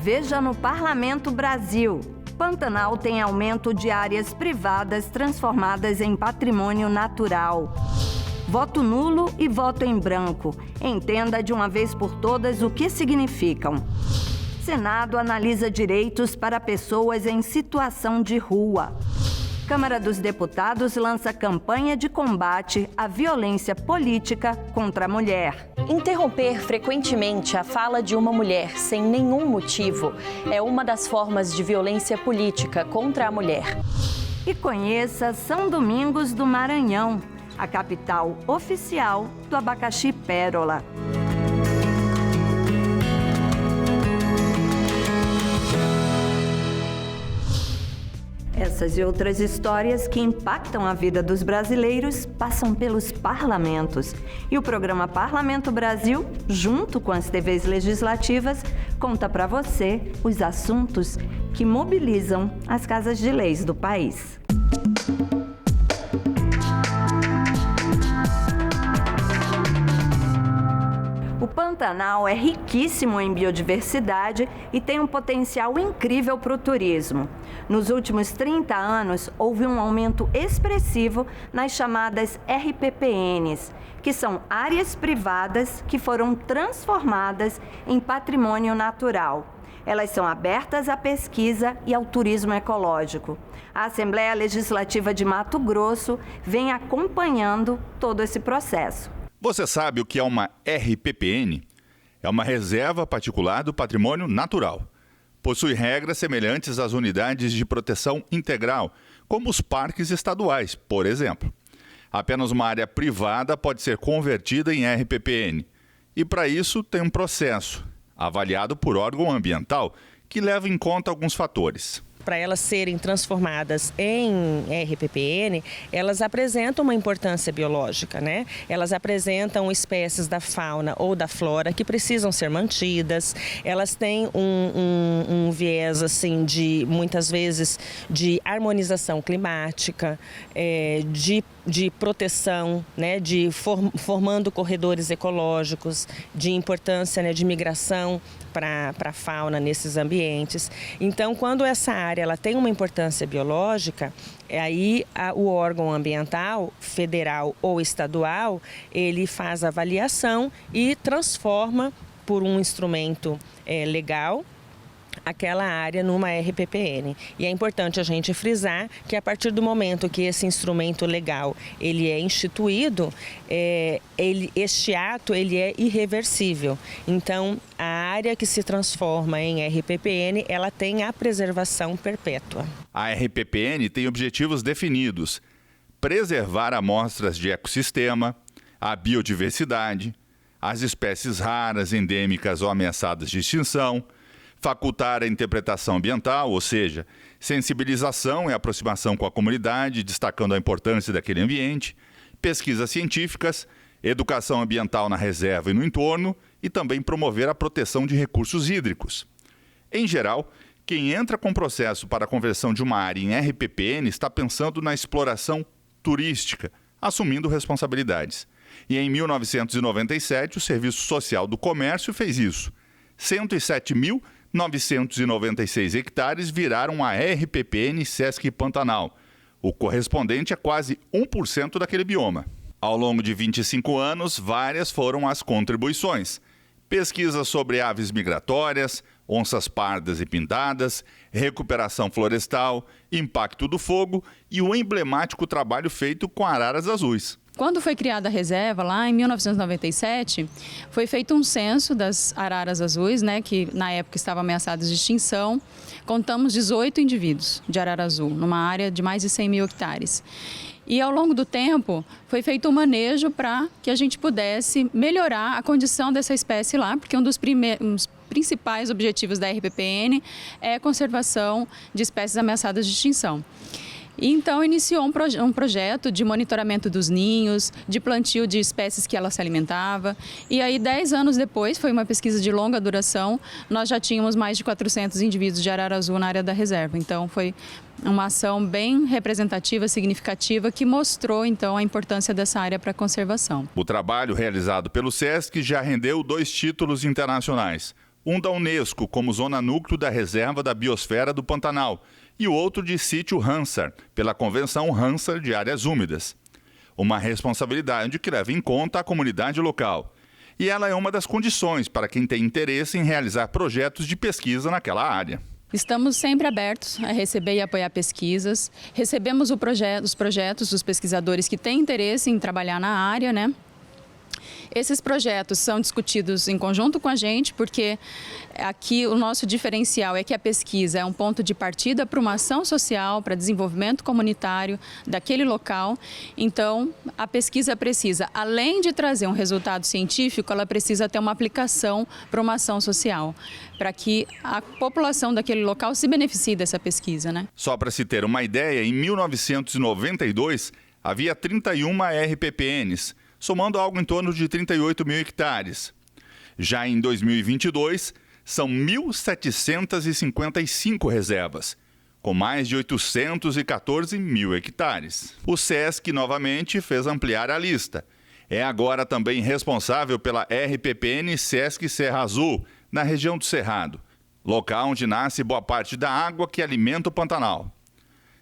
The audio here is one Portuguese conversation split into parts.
Veja no Parlamento Brasil. Pantanal tem aumento de áreas privadas transformadas em patrimônio natural. Voto nulo e voto em branco. Entenda de uma vez por todas o que significam. Senado analisa direitos para pessoas em situação de rua. Câmara dos Deputados lança campanha de combate à violência política contra a mulher. Interromper frequentemente a fala de uma mulher sem nenhum motivo é uma das formas de violência política contra a mulher. E conheça São Domingos do Maranhão, a capital oficial do abacaxi pérola. Essas e outras histórias que impactam a vida dos brasileiros passam pelos parlamentos. E o programa Parlamento Brasil, junto com as TVs legislativas, conta para você os assuntos que mobilizam as casas de leis do país. O Pantanal é riquíssimo em biodiversidade e tem um potencial incrível para o turismo. Nos últimos 30 anos, houve um aumento expressivo nas chamadas RPPNs, que são áreas privadas que foram transformadas em patrimônio natural. Elas são abertas à pesquisa e ao turismo ecológico. A Assembleia Legislativa de Mato Grosso vem acompanhando todo esse processo. Você sabe o que é uma RPPN? É uma reserva particular do patrimônio natural. Possui regras semelhantes às unidades de proteção integral, como os parques estaduais, por exemplo. Apenas uma área privada pode ser convertida em RPPN. E para isso tem um processo, avaliado por órgão ambiental, que leva em conta alguns fatores. Para elas serem transformadas em RPPN, elas apresentam uma importância biológica, né? Elas apresentam espécies da fauna ou da flora que precisam ser mantidas. Elas têm um viés, assim, muitas vezes, de harmonização climática, de proteção, né? Formando corredores ecológicos, de importância, né? De migração para a fauna nesses ambientes. Então, quando essa área ela tem uma importância biológica, aí o órgão ambiental, federal ou estadual, ele faz a avaliação e transforma por um instrumento legal aquela área numa RPPN. E é importante a gente frisar que a partir do momento que esse instrumento legal ele é instituído, este ato ele é irreversível. Então, a área que se transforma em RPPN, ela tem a preservação perpétua. A RPPN tem objetivos definidos: preservar amostras de ecossistema, a biodiversidade, as espécies raras, endêmicas ou ameaçadas de extinção, facultar a interpretação ambiental, ou seja, sensibilização e aproximação com a comunidade, destacando a importância daquele ambiente, pesquisas científicas, educação ambiental na reserva e no entorno e também promover a proteção de recursos hídricos. Em geral, quem entra com processo para a conversão de uma área em RPPN está pensando na exploração turística, assumindo responsabilidades. E em 1997, o Serviço Social do Comércio fez isso. 107.996 hectares viraram a RPPN Sesc Pantanal, o correspondente a quase 1% daquele bioma. Ao longo de 25 anos, várias foram as contribuições. Pesquisas sobre aves migratórias, onças pardas e pintadas, recuperação florestal, impacto do fogo e o emblemático trabalho feito com araras azuis. Quando foi criada a reserva, lá em 1997, foi feito um censo das araras azuis, né, que na época estavam ameaçadas de extinção. Contamos 18 indivíduos de arara azul, numa área de mais de 100 mil hectares. E ao longo do tempo, foi feito um manejo para que a gente pudesse melhorar a condição dessa espécie lá, porque um dos principais objetivos da RPPN é a conservação de espécies ameaçadas de extinção. E então iniciou um projeto de monitoramento dos ninhos, de plantio de espécies que ela se alimentava. E aí, 10 anos depois, foi uma pesquisa de longa duração, nós já tínhamos mais de 400 indivíduos de arara azul na área da reserva. Então, foi uma ação bem representativa, significativa, que mostrou, então, a importância dessa área para a conservação. O trabalho realizado pelo Sesc já rendeu 2 títulos internacionais, um da Unesco como zona núcleo da Reserva da Biosfera do Pantanal e o outro de sítio Ramsar, pela Convenção Ramsar de Áreas Úmidas. Uma responsabilidade que leva em conta a comunidade local. E ela é uma das condições para quem tem interesse em realizar projetos de pesquisa naquela área. Estamos sempre abertos a receber e apoiar pesquisas. Recebemos os projetos dos pesquisadores que têm interesse em trabalhar na área, né? Esses projetos são discutidos em conjunto com a gente, porque aqui o nosso diferencial é que a pesquisa é um ponto de partida para uma ação social, para desenvolvimento comunitário daquele local. Então, a pesquisa precisa, além de trazer um resultado científico, ela precisa ter uma aplicação para uma ação social, para que a população daquele local se beneficie dessa pesquisa, né? Só para se ter uma ideia, em 1992 havia 31 RPPNs, somando algo em torno de 38 mil hectares. Já em 2022, são 1.755 reservas, com mais de 814 mil hectares. O SESC, novamente, fez ampliar a lista. É agora também responsável pela RPPN SESC Serra Azul, na região do Cerrado, local onde nasce boa parte da água que alimenta o Pantanal.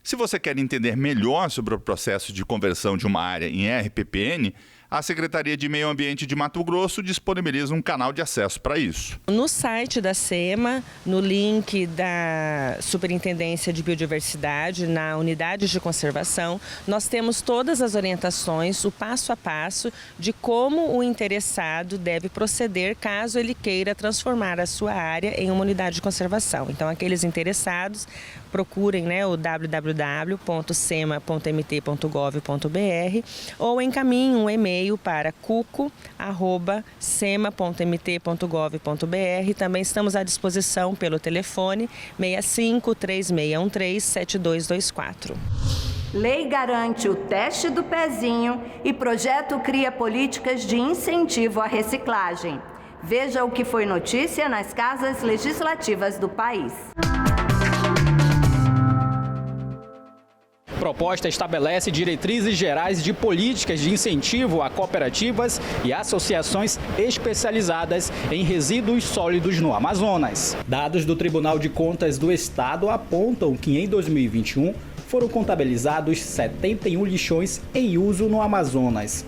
Se você quer entender melhor sobre o processo de conversão de uma área em RPPN, a Secretaria de Meio Ambiente de Mato Grosso disponibiliza um canal de acesso para isso. No site da SEMA, no link da Superintendência de Biodiversidade, na unidade de conservação, nós temos todas as orientações, o passo a passo de como o interessado deve proceder caso ele queira transformar a sua área em uma unidade de conservação. Então, aqueles interessados procurem, né, o www.sema.mt.gov.br ou encaminhem um e-mail para cuco@sema.mt.gov.br. Também estamos à disposição pelo telefone 65 3613 7224. Lei garante o teste do pezinho e projeto cria políticas de incentivo à reciclagem. Veja o que foi notícia nas casas legislativas do país. A proposta estabelece diretrizes gerais de políticas de incentivo a cooperativas e associações especializadas em resíduos sólidos no Amazonas. Dados do Tribunal de Contas do Estado apontam que em 2021 foram contabilizados 71 lixões em uso no Amazonas.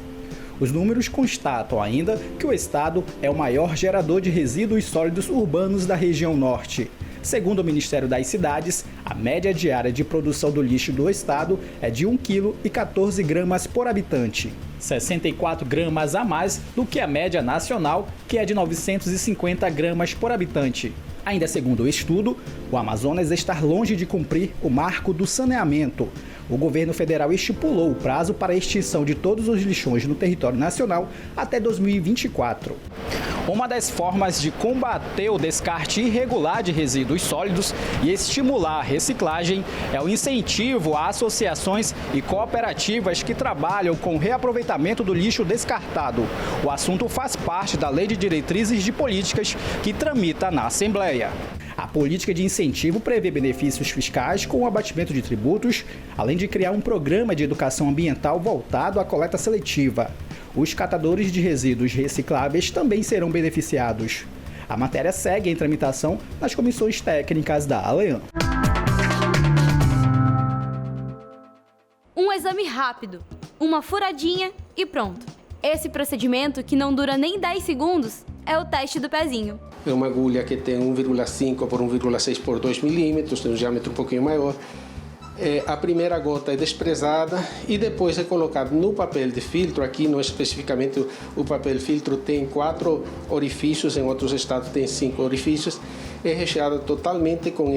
Os números constatam ainda que o estado é o maior gerador de resíduos sólidos urbanos da região norte. Segundo o Ministério das Cidades, a média diária de produção do lixo do estado é de 1,14 kg por habitante, 64 gramas a mais do que a média nacional, que é de 950 gramas por habitante. Ainda segundo o estudo, o Amazonas está longe de cumprir o marco do saneamento. O governo federal estipulou o prazo para a extinção de todos os lixões no território nacional até 2024. Uma das formas de combater o descarte irregular de resíduos sólidos e estimular a reciclagem é o incentivo a associações e cooperativas que trabalham com o reaproveitamento do lixo descartado. O assunto faz parte da Lei de Diretrizes de Políticas que tramita na Assembleia. A política de incentivo prevê benefícios fiscais com o abatimento de tributos, além de criar um programa de educação ambiental voltado à coleta seletiva. Os catadores de resíduos recicláveis também serão beneficiados. A matéria segue em tramitação nas comissões técnicas da ALEAN. Um exame rápido, uma furadinha e pronto. Esse procedimento, que não dura nem 10 segundos, é o teste do pezinho. É uma agulha que tem 1,5 por 1,6 por 2 milímetros, tem um diâmetro um pouquinho maior. A primeira gota é desprezada e depois é colocado no papel de filtro. Aqui, não especificamente, o papel filtro tem 4 orifícios, em outros estados tem 5 orifícios. É recheado totalmente com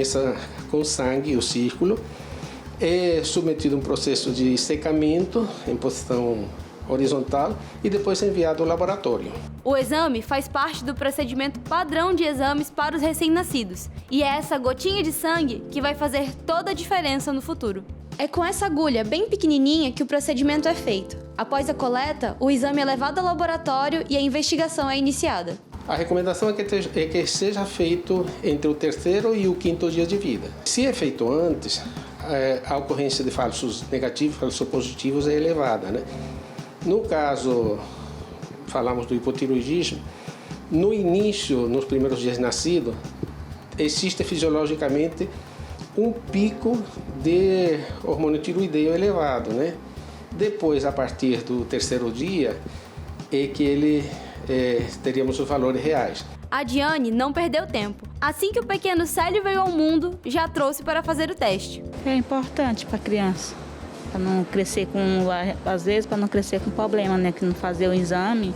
sangue, o círculo. É submetido a um processo de secamento em posição horizontal e depois enviado ao laboratório. O exame faz parte do procedimento padrão de exames para os recém-nascidos e é essa gotinha de sangue que vai fazer toda a diferença no futuro. É com essa agulha bem pequenininha que o procedimento é feito. Após a coleta, o exame é levado ao laboratório e a investigação é iniciada. A recomendação é que seja feito entre o 3º e o 5º dia de vida. Se é feito antes, a ocorrência de falsos negativos, falsos positivos é elevada, né? No caso, falamos do hipotiroidismo, No início, nos primeiros dias de nascido, existe fisiologicamente um pico de hormônio tiroideo elevado, né? Depois, a partir do terceiro dia, é que teríamos os valores reais. A Diane não perdeu tempo. Assim que o pequeno Célio veio ao mundo, já trouxe para fazer o teste. É importante para a criança, para não crescer às vezes, para não crescer com problema, né? Que não fazer o exame,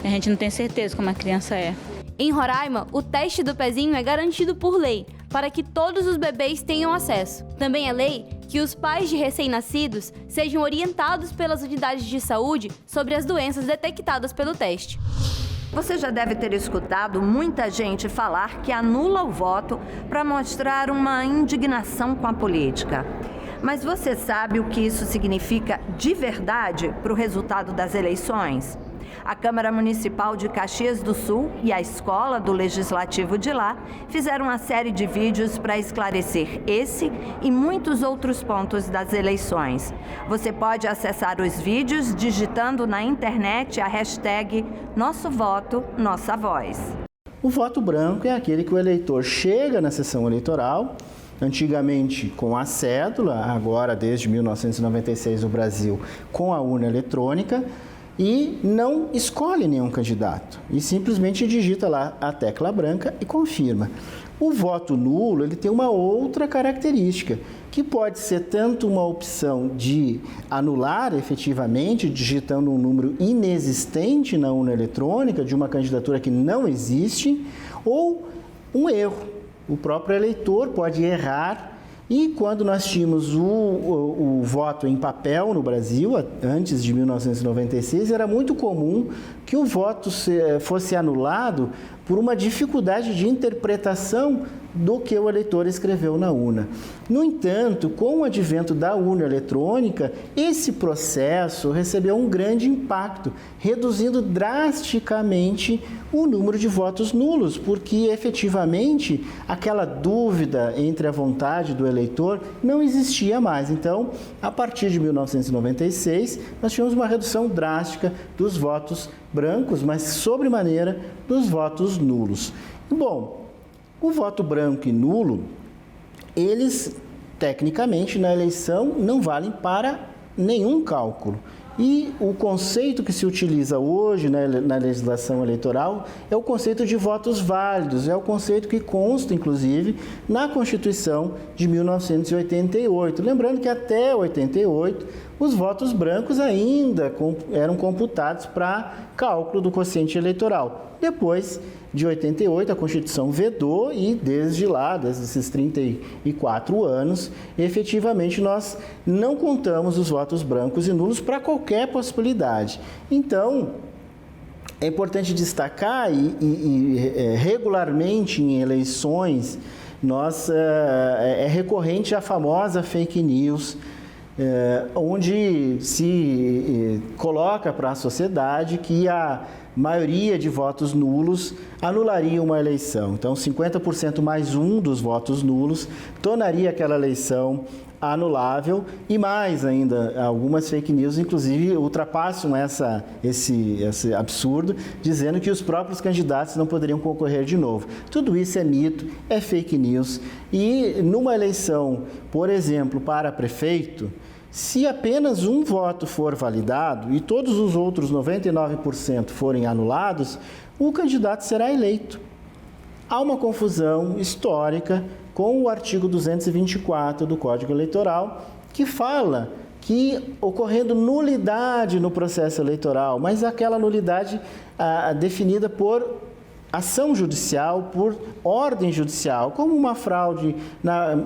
a gente não tem certeza como a criança é. Em Roraima, o teste do pezinho é garantido por lei, para que todos os bebês tenham acesso. Também é lei que os pais de recém-nascidos sejam orientados pelas unidades de saúde sobre as doenças detectadas pelo teste. Você já deve ter escutado muita gente falar que anula o voto para mostrar uma indignação com a política. Mas você sabe o que isso significa de verdade para o resultado das eleições? A Câmara Municipal de Caxias do Sul e a Escola do Legislativo de lá fizeram uma série de vídeos para esclarecer esse e muitos outros pontos das eleições. Você pode acessar os vídeos digitando na internet a hashtag Nosso Voto, Nossa Voz. O voto branco é aquele que o eleitor chega na sessão eleitoral, antigamente com a cédula, agora desde 1996 no Brasil com a urna eletrônica, e não escolhe nenhum candidato e simplesmente digita lá a tecla branca e confirma. O voto nulo, ele tem uma outra característica, que pode ser tanto uma opção de anular efetivamente, digitando um número inexistente na urna eletrônica de uma candidatura que não existe, ou um erro. O próprio eleitor pode errar. E quando nós tínhamos o voto em papel no Brasil, antes de 1996, era muito comum que o voto fosse anulado por uma dificuldade de interpretação do que o eleitor escreveu na urna. No entanto, com o advento da urna eletrônica, esse processo recebeu um grande impacto, reduzindo drasticamente o número de votos nulos, porque efetivamente aquela dúvida entre a vontade do eleitor não existia mais. Então, a partir de 1996, nós tivemos uma redução drástica dos votos brancos, mas sobremaneira dos votos nulos. Bom, o voto branco e nulo, eles, tecnicamente, na eleição, não valem para nenhum cálculo. E o conceito que se utiliza hoje na legislação eleitoral é o conceito de votos válidos, é o conceito que consta, inclusive, na Constituição de 1988. Lembrando que até 88, os votos brancos ainda eram computados para cálculo do quociente eleitoral. Depois de 88, a Constituição vedou e desde lá, desde esses 34 anos, efetivamente nós não contamos os votos brancos e nulos para qualquer possibilidade. Então, é importante destacar regularmente em eleições, é recorrente a famosa fake news, onde se coloca para a sociedade que a maioria de votos nulos anularia uma eleição. Então, 50% mais um dos votos nulos tornaria aquela eleição anulável e mais ainda, algumas fake news, inclusive, ultrapassam esse absurdo, dizendo que os próprios candidatos não poderiam concorrer de novo. Tudo isso é mito, é fake news e numa eleição, por exemplo, para prefeito, se apenas um voto for validado e todos os outros 99% forem anulados, o candidato será eleito. Há uma confusão histórica com o artigo 224 do Código Eleitoral, que fala que ocorrendo nulidade no processo eleitoral, mas aquela nulidade definida por ação judicial, por ordem judicial, como uma fraude na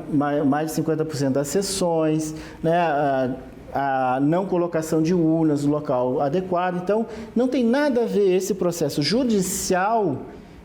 mais de 50% das sessões, né, a não colocação de urnas no local adequado. Então, não tem nada a ver esse processo judicial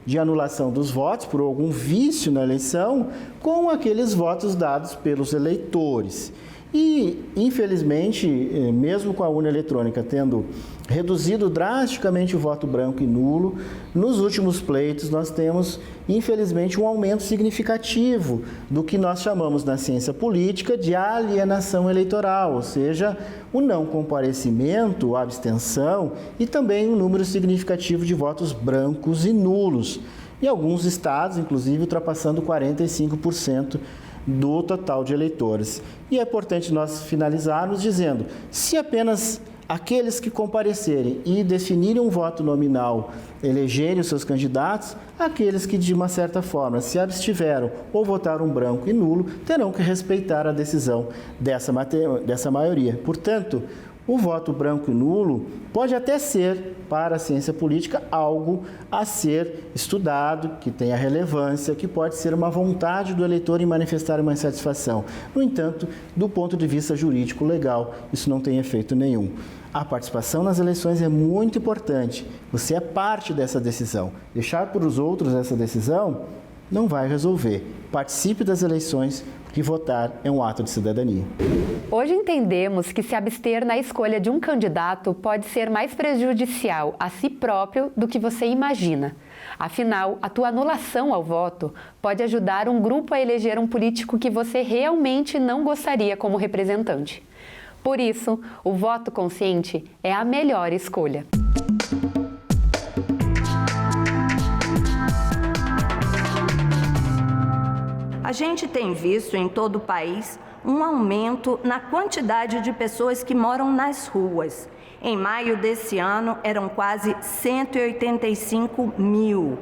de anulação dos votos por algum vício na eleição com aqueles votos dados pelos eleitores. E, infelizmente, mesmo com a urna eletrônica tendo reduzido drasticamente o voto branco e nulo, nos últimos pleitos nós temos, infelizmente, um aumento significativo do que nós chamamos na ciência política de alienação eleitoral, ou seja, o não comparecimento, a abstenção e também um número significativo de votos brancos e nulos. Em alguns estados, inclusive, ultrapassando 45% do total de eleitores. E é importante nós finalizarmos dizendo, se apenas aqueles que comparecerem e definirem um voto nominal elegerem os seus candidatos, aqueles que de uma certa forma se abstiveram ou votaram branco e nulo, terão que respeitar a decisão dessa maioria. Portanto, o voto branco e nulo pode até ser, para a ciência política, algo a ser estudado, que tenha relevância, que pode ser uma vontade do eleitor em manifestar uma insatisfação. No entanto, do ponto de vista jurídico legal, isso não tem efeito nenhum. A participação nas eleições é muito importante. Você é parte dessa decisão. Deixar para os outros essa decisão não vai resolver. Participe das eleições, porque votar é um ato de cidadania. Hoje entendemos que se abster na escolha de um candidato pode ser mais prejudicial a si próprio do que você imagina. Afinal, a tua anulação ao voto pode ajudar um grupo a eleger um político que você realmente não gostaria como representante. Por isso, o voto consciente é a melhor escolha. A gente tem visto em todo o país um aumento na quantidade de pessoas que moram nas ruas. Em maio desse ano, eram quase 185 mil.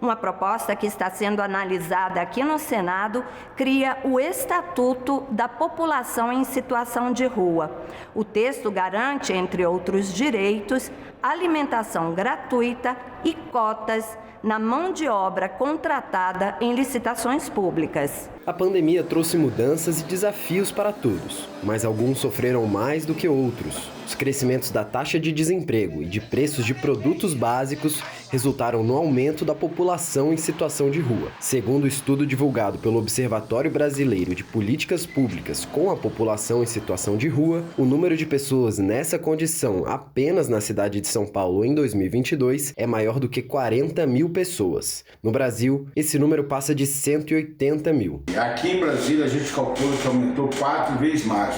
Uma proposta que está sendo analisada aqui no Senado cria o Estatuto da População em Situação de Rua. O texto garante, entre outros direitos, alimentação gratuita e cotas na mão de obra contratada em licitações públicas. A pandemia trouxe mudanças e desafios para todos, mas alguns sofreram mais do que outros. Os crescimentos da taxa de desemprego e de preços de produtos básicos resultaram no aumento da população em situação de rua. Segundo o estudo divulgado pelo Observatório Brasileiro de Políticas Públicas com a População em Situação de Rua, o número de pessoas nessa condição apenas na cidade de São Paulo em 2022 é maior do que 40 mil pessoas. No Brasil, esse número passa de 180 mil. Aqui em Brasília a gente calcula que aumentou 4 vezes mais.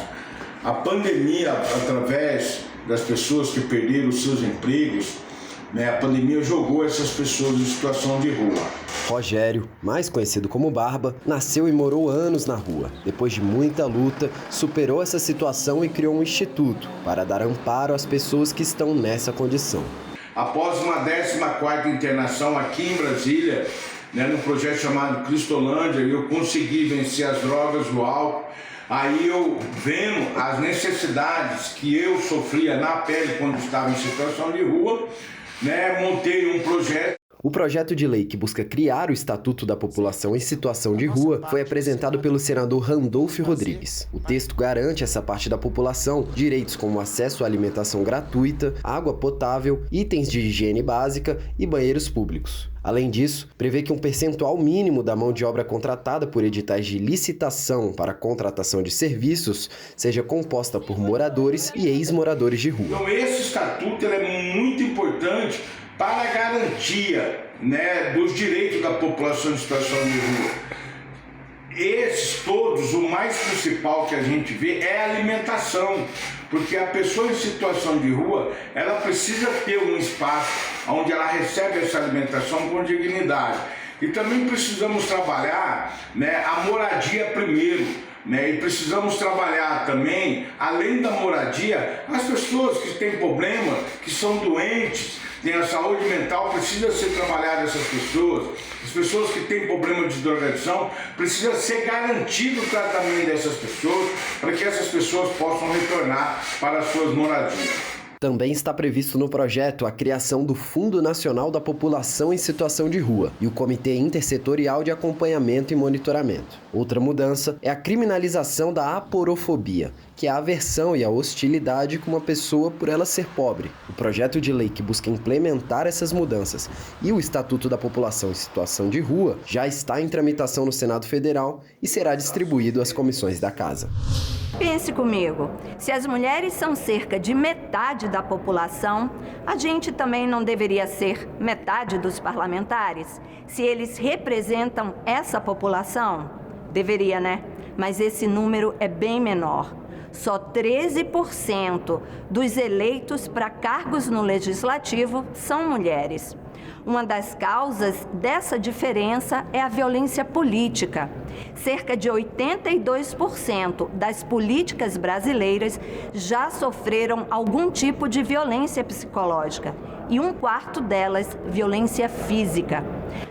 A pandemia, através das pessoas que perderam os seus empregos, a pandemia jogou essas pessoas em situação de rua. Rogério, mais conhecido como Barba, nasceu e morou anos na rua. Depois de muita luta, superou essa situação e criou um instituto para dar amparo às pessoas que estão nessa condição. Após uma 14ª internação aqui em Brasília, no projeto chamado Cristolândia, eu consegui vencer as drogas, o álcool. Aí eu, vendo as necessidades que eu sofria na pele quando estava em situação de rua, montei um projeto. O projeto de lei que busca criar o Estatuto da População em Situação de Rua foi apresentado pelo senador Randolfo Rodrigues. O texto garante a essa parte da população direitos como acesso à alimentação gratuita, água potável, itens de higiene básica e banheiros públicos. Além disso, prevê que um percentual mínimo da mão de obra contratada por editais de licitação para contratação de serviços seja composta por moradores e ex-moradores de rua. Então esse estatuto é muito importante para a garantia dos direitos da população em situação de rua. Esses todos, o mais principal que a gente vê é a alimentação, porque a pessoa em situação de rua, ela precisa ter um espaço onde ela recebe essa alimentação com dignidade. E também precisamos trabalhar a moradia primeiro, e precisamos trabalhar também, além da moradia, as pessoas que têm problema, que são doentes, têm a saúde mental, precisa ser trabalhada essas pessoas. As pessoas que têm problema de drogadição, precisa ser garantido o tratamento dessas pessoas para que essas pessoas possam retornar para as suas moradias. Também está previsto no projeto a criação do Fundo Nacional da População em Situação de Rua e o Comitê Intersetorial de Acompanhamento e Monitoramento. Outra mudança é a criminalização da aporofobia, que é a aversão e a hostilidade com uma pessoa por ela ser pobre. O projeto de lei que busca implementar essas mudanças e o Estatuto da População em Situação de Rua já está em tramitação no Senado Federal e será distribuído às comissões da Casa. Pense comigo, se as mulheres são cerca de metade da população, a gente também não deveria ser metade dos parlamentares? Se eles representam essa população? Deveria, né? Mas esse número é bem menor. Só 13% dos eleitos para cargos no Legislativo são mulheres. Uma das causas dessa diferença é a violência política. Cerca de 82% das políticas brasileiras já sofreram algum tipo de violência psicológica e 1/4 delas violência física.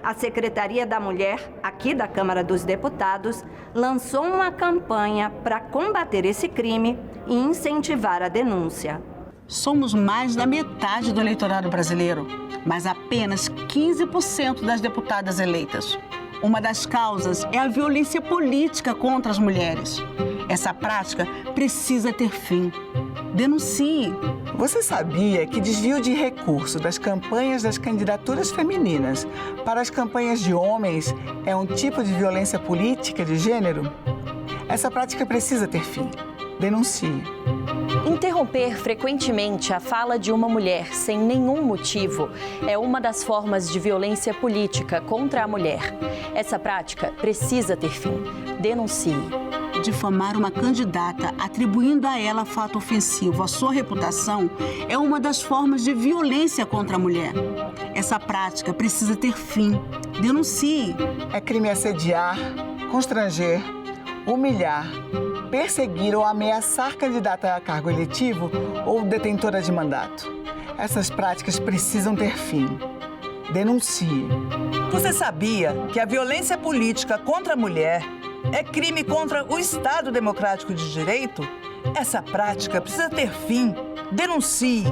A Secretaria da Mulher, aqui da Câmara dos Deputados, lançou uma campanha para combater esse crime e incentivar a denúncia. Somos mais da metade do eleitorado brasileiro, mas apenas 15% das deputadas eleitas. Uma das causas é a violência política contra as mulheres. Essa prática precisa ter fim. Denuncie. Você sabia que desvio de recurso das campanhas das candidaturas femininas para as campanhas de homens é um tipo de violência política de gênero? Essa prática precisa ter fim. Denuncie. Interromper frequentemente a fala de uma mulher sem nenhum motivo é uma das formas de violência política contra a mulher. Essa prática precisa ter fim. Denuncie. Difamar uma candidata, atribuindo a ela fato ofensivo à sua reputação, é uma das formas de violência contra a mulher. Essa prática precisa ter fim. Denuncie. É crime assediar, constranger, humilhar, perseguir ou ameaçar candidata a cargo eletivo ou detentora de mandato. Essas práticas precisam ter fim. Denuncie. Você sabia que a violência política contra a mulher é crime contra o Estado Democrático de Direito? Essa prática precisa ter fim. Denuncie.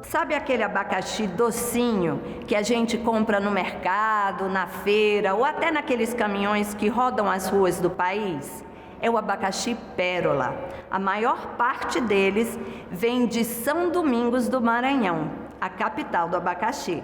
Sabe aquele abacaxi docinho que a gente compra no mercado, na feira ou até naqueles caminhões que rodam as ruas do país? É o abacaxi Pérola. A maior parte deles vem de São Domingos do Maranhão, a capital do abacaxi.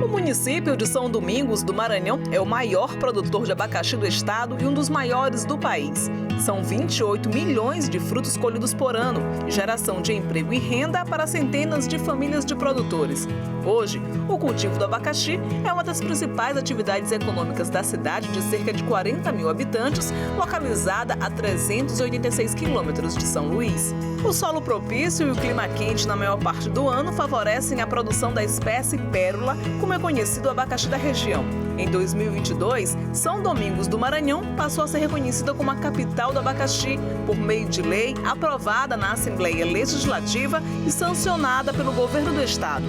O município de São Domingos do Maranhão é o maior produtor de abacaxi do estado e um dos maiores do país. São 28 milhões de frutos colhidos por ano, geração de emprego e renda para centenas de famílias de produtores. Hoje, o cultivo do abacaxi é uma das principais atividades econômicas da cidade de cerca de 40 mil habitantes, localizada a 386 quilômetros de São Luís. O solo propício e o clima quente na maior parte do ano favorecem a produção da espécie pérola, como é conhecido o abacaxi da região. Em 2022, São Domingos do Maranhão passou a ser reconhecida como a capital do abacaxi, por meio de lei aprovada na Assembleia Legislativa e sancionada pelo governo do estado.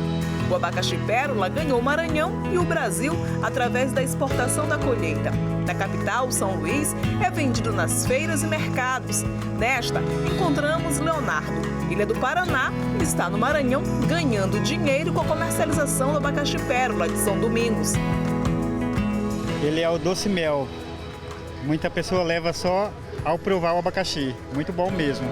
O abacaxi pérola ganhou o Maranhão e o Brasil através da exportação da colheita. Na capital, São Luís, é vendido nas feiras e mercados. Nesta, encontramos Leonardo. Ele é do Paraná e está no Maranhão ganhando dinheiro com a comercialização do abacaxi pérola de São Domingos. Ele é o doce mel. Muita pessoa leva só ao provar o abacaxi. Muito bom mesmo.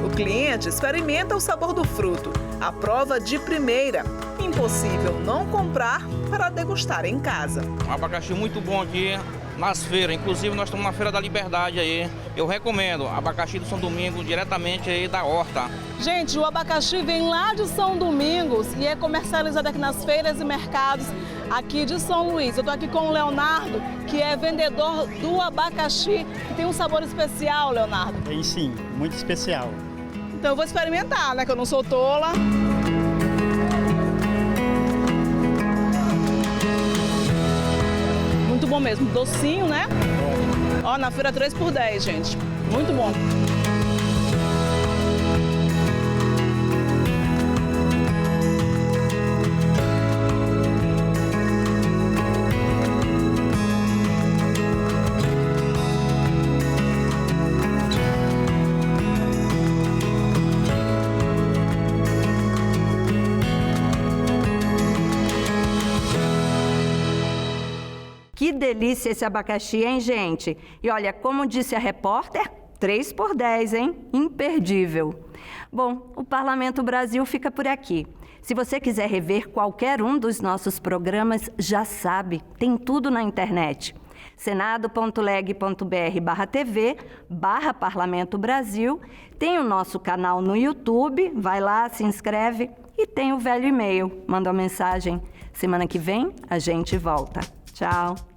O cliente experimenta o sabor do fruto. A prova de primeira. Impossível não comprar para degustar em casa. Um abacaxi muito bom aqui nas feiras. Inclusive nós estamos na Feira da Liberdade aí. Eu recomendo abacaxi do São Domingos diretamente aí da horta. Gente, o abacaxi vem lá de São Domingos e é comercializado aqui nas feiras e mercados aqui de São Luís. Eu estou aqui com o Leonardo, que é vendedor do abacaxi, que tem um sabor especial, Leonardo. Tem sim, muito especial. Então eu vou experimentar, né, que eu não sou tola. Muito bom mesmo, docinho, né? Ó, na feira 3 por 10, gente. Muito bom. delícia esse abacaxi, hein, gente? E olha, como disse a repórter, 3 por 10, hein? Imperdível. Bom, o Parlamento Brasil fica por aqui. Se você quiser rever qualquer um dos nossos programas, já sabe, tem tudo na internet. senado.leg.br/tv/Parlamento Brasil. Tem o nosso canal no YouTube, vai lá, se inscreve. E tem o velho e-mail, manda uma mensagem. Semana que vem a gente volta. Tchau!